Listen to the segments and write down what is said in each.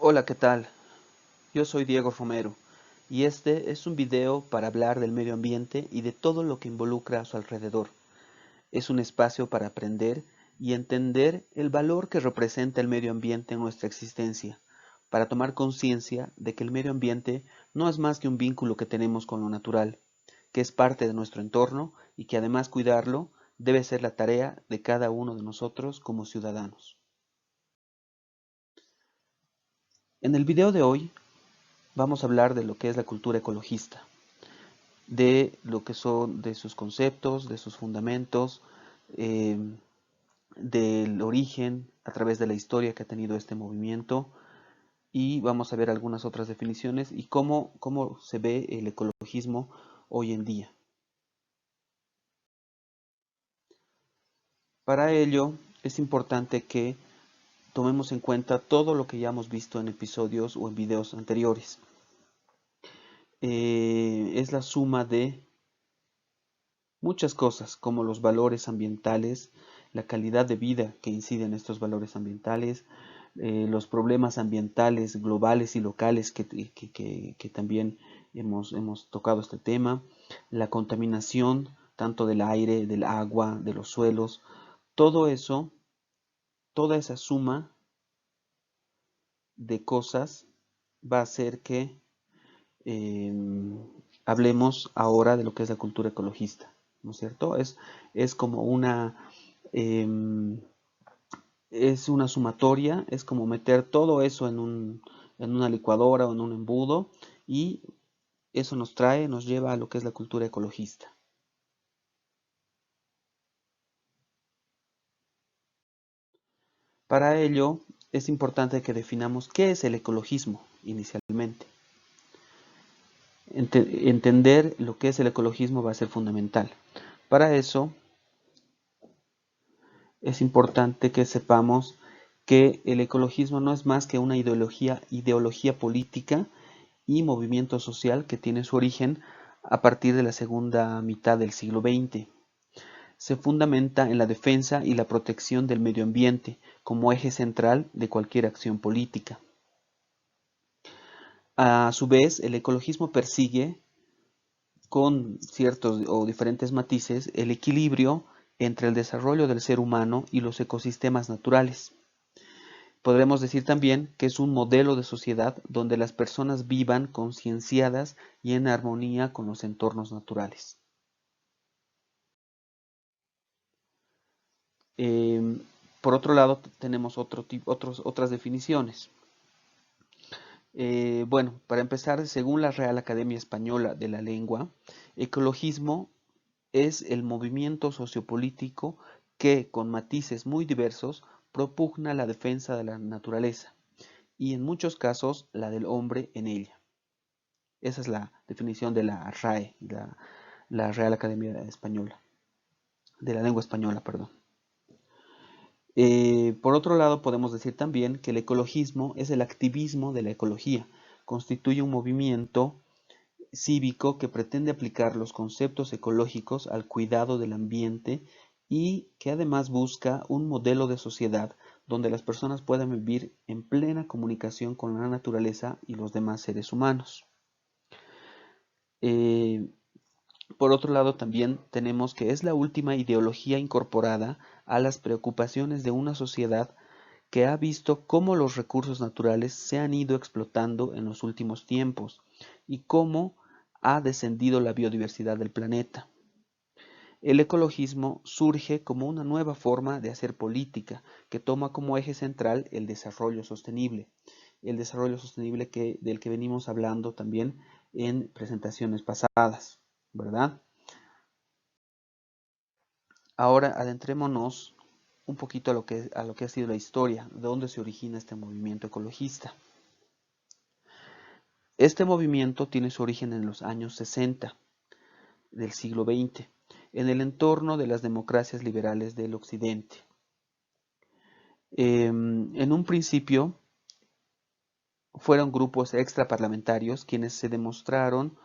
Hola, ¿qué tal? Yo soy Diego Romero y este es un video para hablar del medio ambiente y de todo lo que involucra a su alrededor. Es un espacio para aprender y entender el valor que representa el medio ambiente en nuestra existencia, para tomar conciencia de que el medio ambiente no es más que un vínculo que tenemos con lo natural, que es parte de nuestro entorno y que además cuidarlo debe ser la tarea de cada uno de nosotros como ciudadanos. En el video de hoy vamos a hablar de lo que es la cultura ecologista, de lo que son de sus conceptos, de sus fundamentos, eh, del origen a través de la historia que ha tenido este movimiento y vamos a ver algunas otras definiciones y cómo se ve el ecologismo hoy en día. Para ello es importante que tomemos en cuenta todo lo que ya hemos visto en episodios o en videos anteriores. Es la suma de muchas cosas, como los valores ambientales, la calidad de vida que inciden estos valores ambientales, los problemas ambientales globales y locales que también hemos tocado este tema, la contaminación tanto del aire, del agua, de los suelos, todo eso, toda esa suma de cosas va a hacer que eh, hablemos ahora de lo que es la cultura ecologista, ¿no es cierto? Es como em, es una sumatoria, es como meter todo eso en una licuadora o en un embudo y eso nos lleva a lo que es la cultura ecologista. Para ello es importante que definamos qué es el ecologismo inicialmente. Entender lo que es el ecologismo va a ser fundamental. Para eso es importante que sepamos que el ecologismo no es más que una ideología política y movimiento social que tiene su origen a partir de la segunda mitad del siglo XX. Se fundamenta en la defensa y la protección del medio ambiente como eje central de cualquier acción política. A su vez, el ecologismo persigue, con ciertos o diferentes matices, el equilibrio entre el desarrollo del ser humano y los ecosistemas naturales. Podremos decir también que es un modelo de sociedad donde las personas vivan concienciadas y en armonía con los entornos naturales. Eh, por otro lado, tenemos otras definiciones. Bueno, para empezar, según la Real Academia Española de la Lengua, ecologismo es el movimiento sociopolítico que, con matices muy diversos, propugna la defensa de la naturaleza y, en muchos casos, la del hombre en ella. Esa es la definición de la RAE, la Real Academia Española, de la Lengua Española, perdón. Por otro lado, podemos decir también que el ecologismo es el activismo de la ecología. Constituye un movimiento cívico que pretende aplicar los conceptos ecológicos al cuidado del ambiente y que además busca un modelo de sociedad donde las personas puedan vivir en plena comunicación con la naturaleza y los demás seres humanos. Eh, por otro lado, también tenemos que es la última ideología incorporada a las preocupaciones de una sociedad que ha visto cómo los recursos naturales se han ido explotando en los últimos tiempos y cómo ha descendido la biodiversidad del planeta. El ecologismo surge como una nueva forma de hacer política que toma como eje central el desarrollo sostenible del que venimos hablando también en presentaciones pasadas, ¿verdad? Ahora adentrémonos un poquito a lo que ha sido la historia, de dónde se origina este movimiento ecologista. Este movimiento tiene su origen en los años 60 del siglo XX, en el entorno de las democracias liberales del Occidente. En un principio fueron grupos extraparlamentarios quienes se demostraron,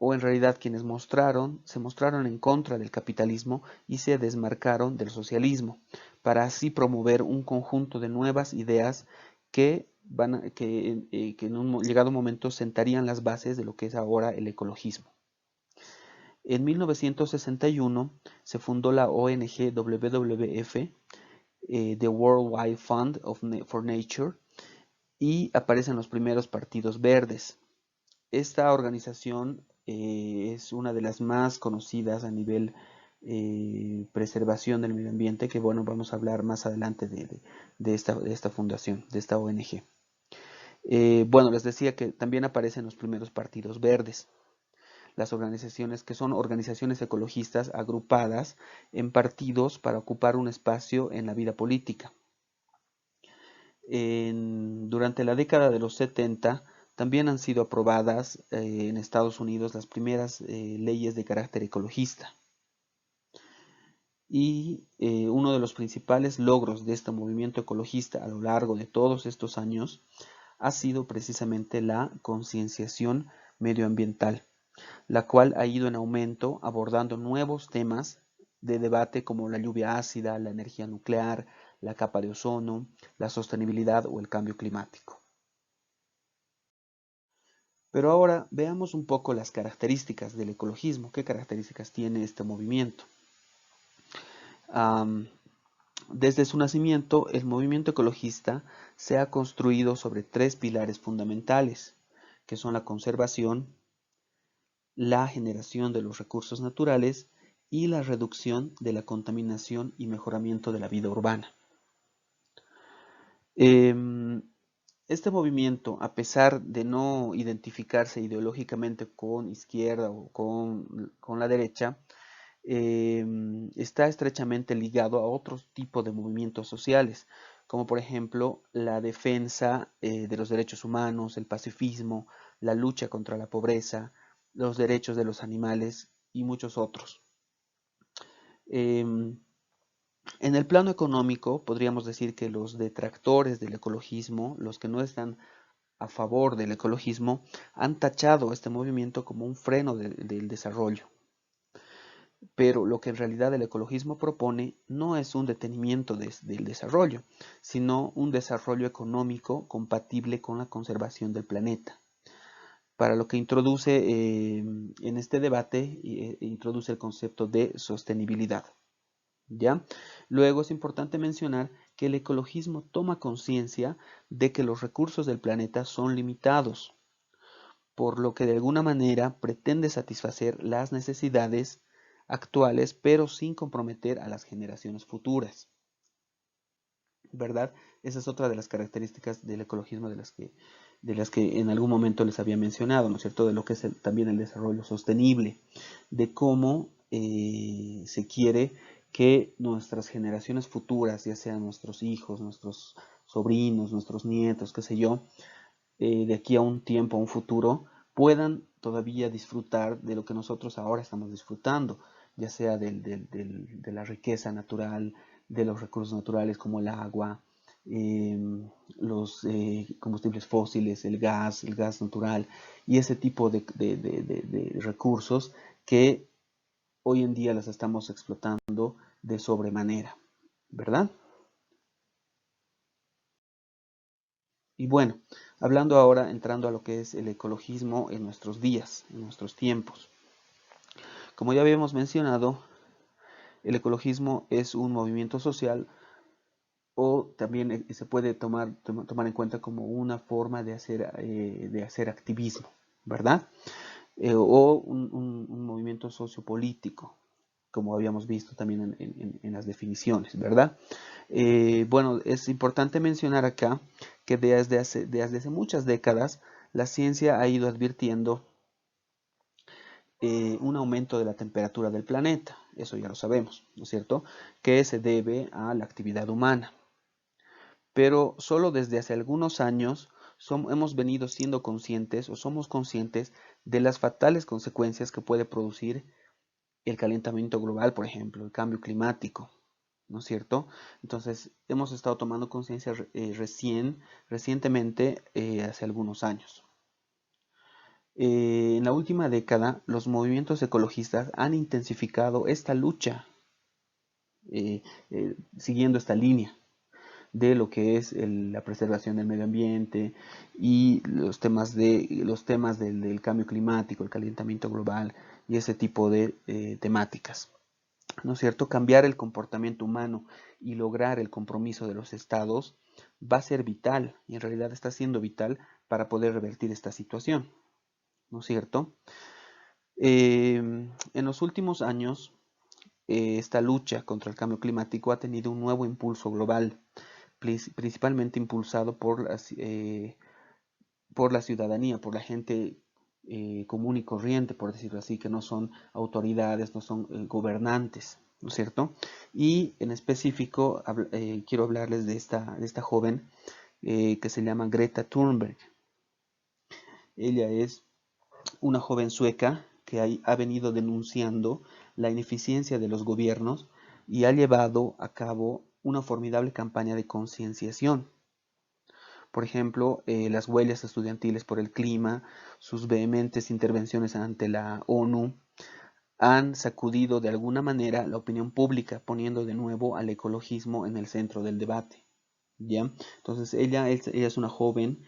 o en realidad se mostraron en contra del capitalismo y se desmarcaron del socialismo, para así promover un conjunto de nuevas ideas que que en un llegado momento sentarían las bases de lo que es ahora el ecologismo. En 1961 se fundó la ONG WWF, The World Wide Fund for Nature, y aparecen los primeros partidos verdes. Esta organización es una de las más conocidas a nivel preservación del medio ambiente, que bueno, vamos a hablar más adelante de esta fundación, de esta ONG. Bueno, les decía que también aparecen los primeros partidos verdes, las organizaciones que son organizaciones ecologistas agrupadas en partidos para ocupar un espacio en la vida política. Durante la década de los 70 también han sido aprobadas en Estados Unidos las primeras leyes de carácter ecologista. Y uno de los principales logros de este movimiento ecologista a lo largo de todos estos años ha sido precisamente la concienciación medioambiental, la cual ha ido en aumento abordando nuevos temas de debate como la lluvia ácida, la energía nuclear, la capa de ozono, la sostenibilidad o el cambio climático. Pero ahora veamos un poco las características del ecologismo. ¿Qué características tiene este movimiento? Desde su nacimiento, el movimiento ecologista se ha construido sobre tres pilares fundamentales, que son la conservación, la generación de los recursos naturales y la reducción de la contaminación y mejoramiento de la vida urbana. Este movimiento, a pesar de no identificarse ideológicamente con izquierda o con la derecha, está estrechamente ligado a otros tipos de movimientos sociales, como por ejemplo la defensa de los derechos humanos, el pacifismo, la lucha contra la pobreza, los derechos de los animales y muchos otros. En el plano económico, podríamos decir que los detractores del ecologismo, los que no están a favor del ecologismo, han tachado este movimiento como un freno del desarrollo. Pero lo que en realidad el ecologismo propone no es un detenimiento del desarrollo, sino un desarrollo económico compatible con la conservación del planeta. Para lo que introduce en este debate, introduce el concepto de sostenibilidad. ¿Ya? Luego es importante mencionar que el ecologismo toma conciencia de que los recursos del planeta son limitados, por lo que de alguna manera pretende satisfacer las necesidades actuales, pero sin comprometer a las generaciones futuras. ¿Verdad? Esa es otra de las características del ecologismo de las que en algún momento les había mencionado, ¿no es cierto? De lo que es también el desarrollo sostenible, de cómo se quiere que nuestras generaciones futuras, ya sean nuestros hijos, nuestros sobrinos, nuestros nietos, qué sé yo, de aquí a un tiempo, a un futuro, puedan todavía disfrutar de lo que nosotros ahora estamos disfrutando, ya sea de la riqueza natural, de los recursos naturales como el agua, los combustibles fósiles, el gas natural y ese tipo de recursos que hoy en día las estamos explotando de sobremanera, ¿verdad? Y bueno, hablando ahora, entrando a lo que es el ecologismo en nuestros días, en nuestros tiempos. Como ya habíamos mencionado, el ecologismo es un movimiento social o también se puede tomar en cuenta como una forma de hacer activismo, ¿verdad? O un movimiento sociopolítico, como habíamos visto también en las definiciones, ¿verdad? Bueno, es importante mencionar acá que desde hace muchas décadas la ciencia ha ido advirtiendo un aumento de la temperatura del planeta, eso ya lo sabemos, ¿no es cierto? Que se debe a la actividad humana. Pero solo desde hace algunos años hemos venido siendo conscientes o somos conscientes de las fatales consecuencias que puede producir el calentamiento global, por ejemplo, el cambio climático, ¿no es cierto? Entonces, hemos estado tomando conciencia recientemente, hace algunos años. En la última década, los movimientos ecologistas han intensificado esta lucha, siguiendo esta línea. de lo que es la preservación del medio ambiente y los temas del cambio climático, el calentamiento global y ese tipo de temáticas. ¿No es cierto? Cambiar el comportamiento humano y lograr el compromiso de los estados va a ser vital, y en realidad está siendo vital para poder revertir esta situación, ¿no es cierto? En los últimos años, esta lucha contra el cambio climático ha tenido un nuevo impulso global, principalmente impulsado por la ciudadanía, por la gente común y corriente, por decirlo así, que no son autoridades, no son gobernantes, ¿no es cierto? Y en específico quiero hablarles de esta joven que se llama Greta Thunberg. Ella es una joven sueca que ha venido denunciando la ineficiencia de los gobiernos y ha llevado a cabo una formidable campaña de concienciación. Por ejemplo, las huelgas estudiantiles por el clima, sus vehementes intervenciones ante la ONU, han sacudido de alguna manera la opinión pública, poniendo de nuevo al ecologismo en el centro del debate. ¿Ya? Entonces ella es una joven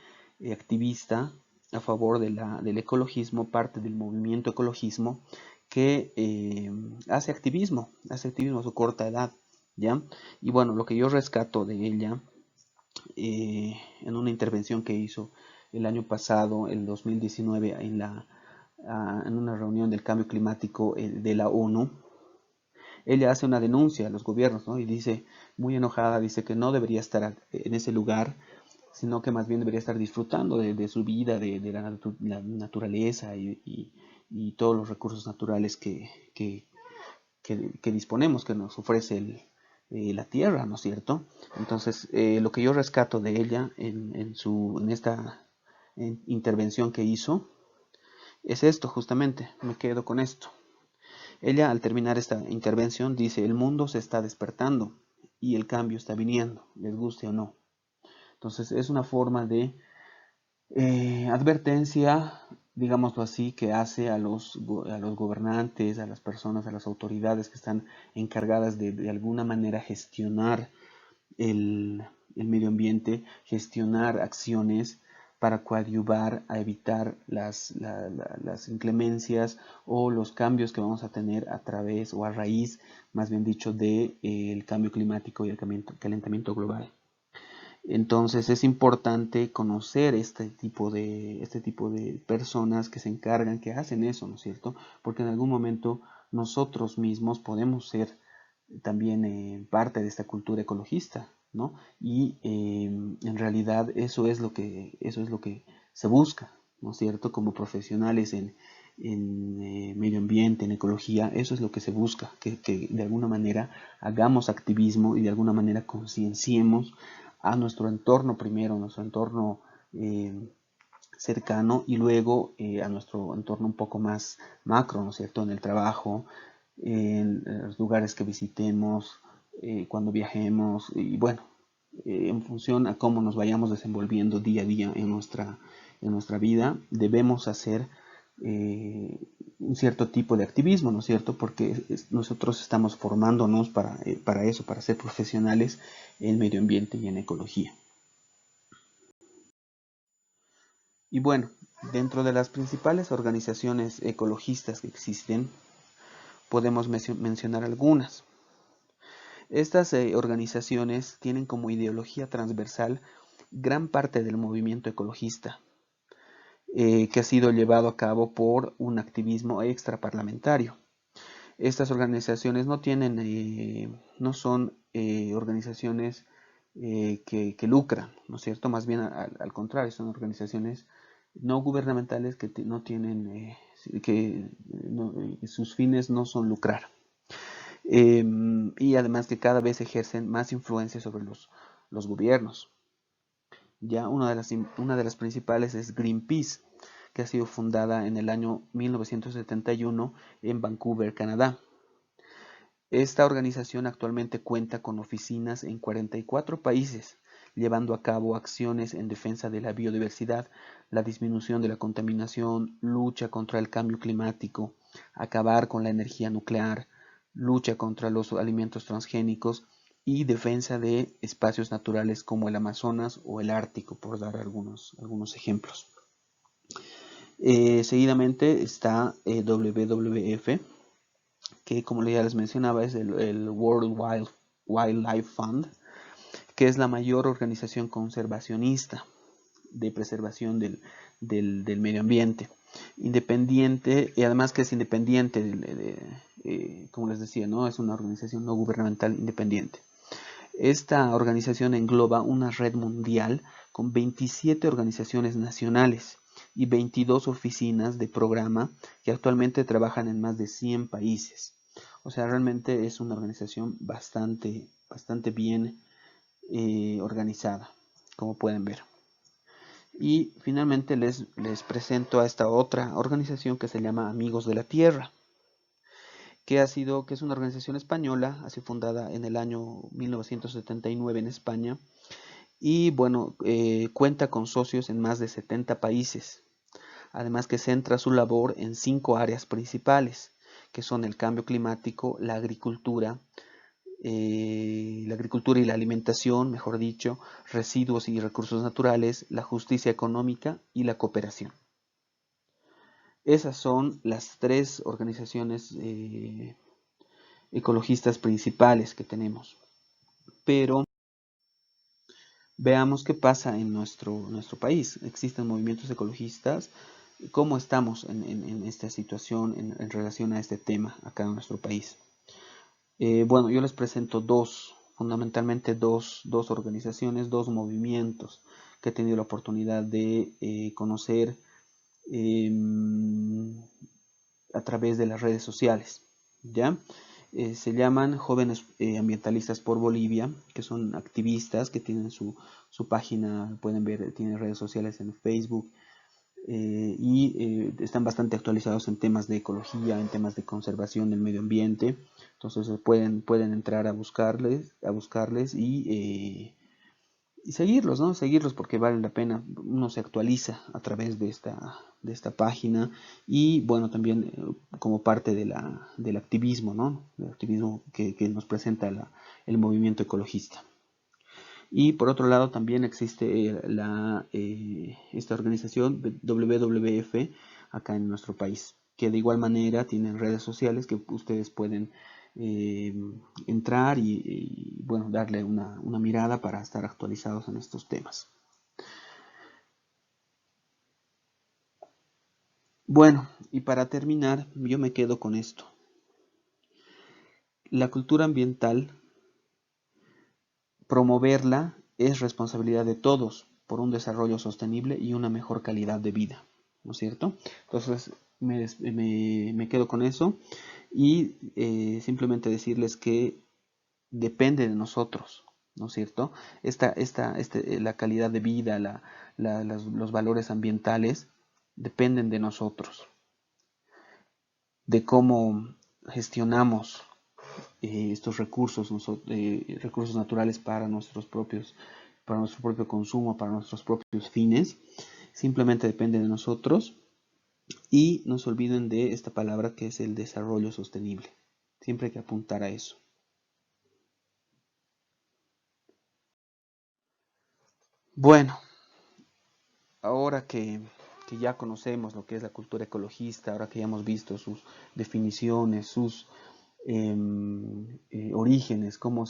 activista a favor del ecologismo, parte del movimiento ecologismo, que hace activismo a su corta edad. ¿Ya? Y bueno, lo que yo rescato de ella en una intervención que hizo el año pasado, el 2019, en una reunión del cambio climático de la ONU, ella hace una denuncia a los gobiernos, ¿no? Y dice, muy enojada, dice que no debería estar en ese lugar, sino que más bien debería estar disfrutando de su vida, de la naturaleza y todos los recursos naturales que disponemos, que nos ofrece la tierra, ¿no es cierto? Entonces, lo que yo rescato de ella en esta intervención que hizo es esto, justamente, me quedo con esto. Ella, al terminar esta intervención, dice, el mundo se está despertando y el cambio está viniendo, les guste o no. Entonces, es una forma de advertencia, digámoslo así, que hace a los gobernantes, a las personas, a las autoridades que están encargadas de alguna manera gestionar el, el medio ambiente, gestionar acciones para coadyuvar a evitar las inclemencias o los cambios que vamos a tener a través o a raíz, más bien dicho, del cambio climático y el calentamiento global. Entonces es importante conocer este tipo de personas que se encargan, que hacen eso, ¿no es cierto? Porque en algún momento nosotros mismos podemos ser también parte de esta cultura ecologista, ¿no? Y en realidad eso es lo que se busca, ¿no es cierto? Como profesionales en medio ambiente, en ecología, eso es lo que se busca, que de alguna manera hagamos activismo y de alguna manera concienciemos a nuestro entorno primero, nuestro entorno cercano y luego a nuestro entorno un poco más macro, ¿no es cierto? En el trabajo, en los lugares que visitemos, cuando viajemos y bueno, en función a cómo nos vayamos desenvolviendo día a día en nuestra vida, debemos hacer un cierto tipo de activismo, ¿no es cierto? Porque nosotros estamos formándonos para eso, para ser profesionales en medio ambiente y en ecología. Y bueno, dentro de las principales organizaciones ecologistas que existen, podemos mencionar algunas. Estas organizaciones tienen como ideología transversal gran parte del movimiento ecologista, que ha sido llevado a cabo por un activismo extraparlamentario. Estas organizaciones no son organizaciones que lucran, ¿no es cierto? Más bien al contrario, son organizaciones no gubernamentales que no tienen, sus fines no son lucrar. Y además que cada vez ejercen más influencia sobre los gobiernos. Ya una de las principales es Greenpeace, que ha sido fundada en el año 1971 en Vancouver, Canadá. Esta organización actualmente cuenta con oficinas en 44 países, llevando a cabo acciones en defensa de la biodiversidad, la disminución de la contaminación, lucha contra el cambio climático, acabar con la energía nuclear, lucha contra los alimentos transgénicos y defensa de espacios naturales como el Amazonas o el Ártico, por dar algunos ejemplos. Seguidamente está WWF, que como ya les mencionaba es el World Wildlife Fund, que es la mayor organización conservacionista de preservación del medio ambiente, independiente, y además que es independiente, como les decía, ¿no? Es una organización no gubernamental independiente. Esta organización engloba una red mundial con 27 organizaciones nacionales y 22 oficinas de programa que actualmente trabajan en más de 100 países. O sea, realmente es una organización bastante bien organizada, como pueden ver. Y finalmente les presento a esta otra organización que se llama Amigos de la Tierra, que es una organización española, así fundada en el año 1979 en España, y bueno, cuenta con socios en más de 70 países. Además que centra su labor en 5 áreas principales, que son el cambio climático, la agricultura y la alimentación, mejor dicho, residuos y recursos naturales, la justicia económica y la cooperación. Esas son las 3 organizaciones ecologistas principales que tenemos. Pero veamos qué pasa en nuestro país. Existen movimientos ecologistas. ¿Cómo estamos en esta situación en relación a este tema acá en nuestro país? Bueno, yo les presento fundamentalmente dos organizaciones, dos movimientos que he tenido la oportunidad de conocer a través de las redes sociales, ¿ya? Se llaman Jóvenes Ambientalistas por Bolivia, que son activistas que tienen su página, pueden ver, tienen redes sociales en Facebook, y están bastante actualizados en temas de ecología, en temas de conservación del medio ambiente. Entonces pueden entrar a buscarles y seguirlos, ¿no? Seguirlos porque vale la pena. Uno se actualiza a través de esta página y bueno, también como parte del activismo, ¿no? El activismo que nos presenta el movimiento ecologista. Y por otro lado también existe esta organización WWF acá en nuestro país, que de igual manera tienen redes sociales que ustedes pueden entrar y, bueno, darle una mirada para estar actualizados en estos temas. Bueno, y para terminar, yo me quedo con esto. La cultura ambiental, promoverla es responsabilidad de todos por un desarrollo sostenible y una mejor calidad de vida, ¿no es cierto? Entonces me quedo con eso y simplemente decirles que depende de nosotros, ¿no es cierto? La calidad de vida, los valores ambientales dependen de nosotros, de cómo gestionamos estos recursos naturales para nuestro propio consumo, para nuestros propios fines. Simplemente depende de nosotros y no se olviden de esta palabra que es el desarrollo sostenible. Siempre hay que apuntar a eso. Bueno, ahora que ya conocemos lo que es la cultura ecologista, ahora que ya hemos visto sus definiciones, sus orígenes, cómo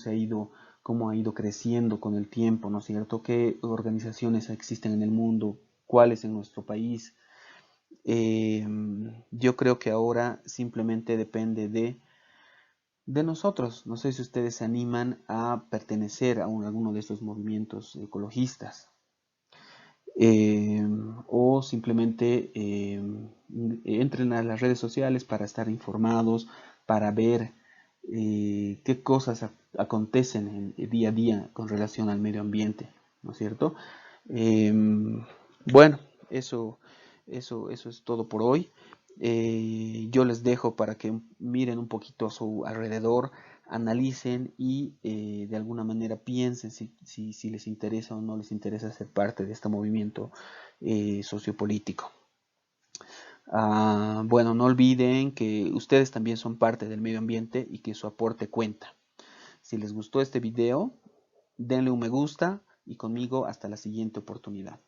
ha ido creciendo con el tiempo, ¿no es cierto? ¿Qué organizaciones existen en el mundo? ¿Cuáles en nuestro país? Yo creo que ahora simplemente depende de nosotros. No sé si ustedes se animan a pertenecer a alguno de estos movimientos ecologistas. O simplemente entren a las redes sociales para estar informados, para ver qué cosas acontecen día a día con relación al medio ambiente, ¿no es cierto? Bueno, eso es todo por hoy. Yo les dejo para que miren un poquito a su alrededor, analicen y de alguna manera piensen si les interesa o no les interesa ser parte de este movimiento sociopolítico. Bueno, no olviden que ustedes también son parte del medio ambiente y que su aporte cuenta. Si les gustó este video, denle un me gusta y conmigo hasta la siguiente oportunidad.